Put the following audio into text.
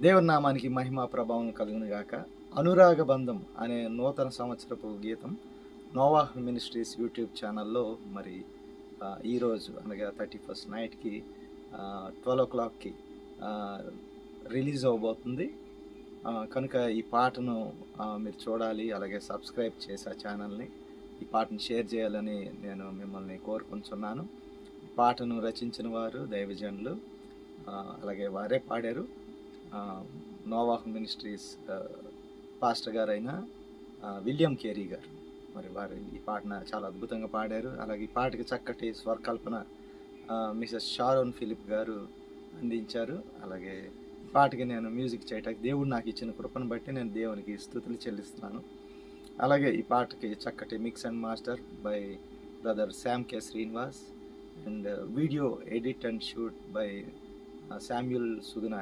దేవుని నామానికి మహిమ ప్రభావం కలుగును గాక. అనురాగ బంధం అనే నూతన సంవత్సరపు గీతం నోవాహ్ మినిస్ట్రీస్ యూట్యూబ్ ఛానల్లో మరి ఈరోజు అనగా 31st నైట్కి 12 o'clockకి రిలీజ్ అవ్వబోతుంది. కనుక ఈ పాటను మీరు చూడాలి, అలాగే సబ్స్క్రైబ్ చేసి ఆ ఛానల్ని, ఈ పాటను షేర్ చేయాలని నేను మిమ్మల్ని కోరుకుంటున్నాను. పాటను రచించిన వారు దైవజనులు, అలాగే వారే పాడారు. నోవాహ్ మినిస్ట్రీస్ పాస్టర్ గారైన విలియం కేరీ గారు. మరి వారు ఈ పాటను చాలా అద్భుతంగా పాడారు. అలాగే ఈ పాటకి చక్కటి స్వరకల్పన మిసెస్ షారోన్ ఫిలిప్ గారు అందించారు. అలాగే ఈ పాటకి నేను మ్యూజిక్ చేయటానికి దేవుడు నాకు ఇచ్చిన కృపను బట్టి నేను దేవునికి స్తుతులు చెల్లిస్తున్నాను. అలాగే ఈ పాటకి చక్కటి mix and master by brother Sam K Srinivas and video edit and shoot by Samuel Suguna.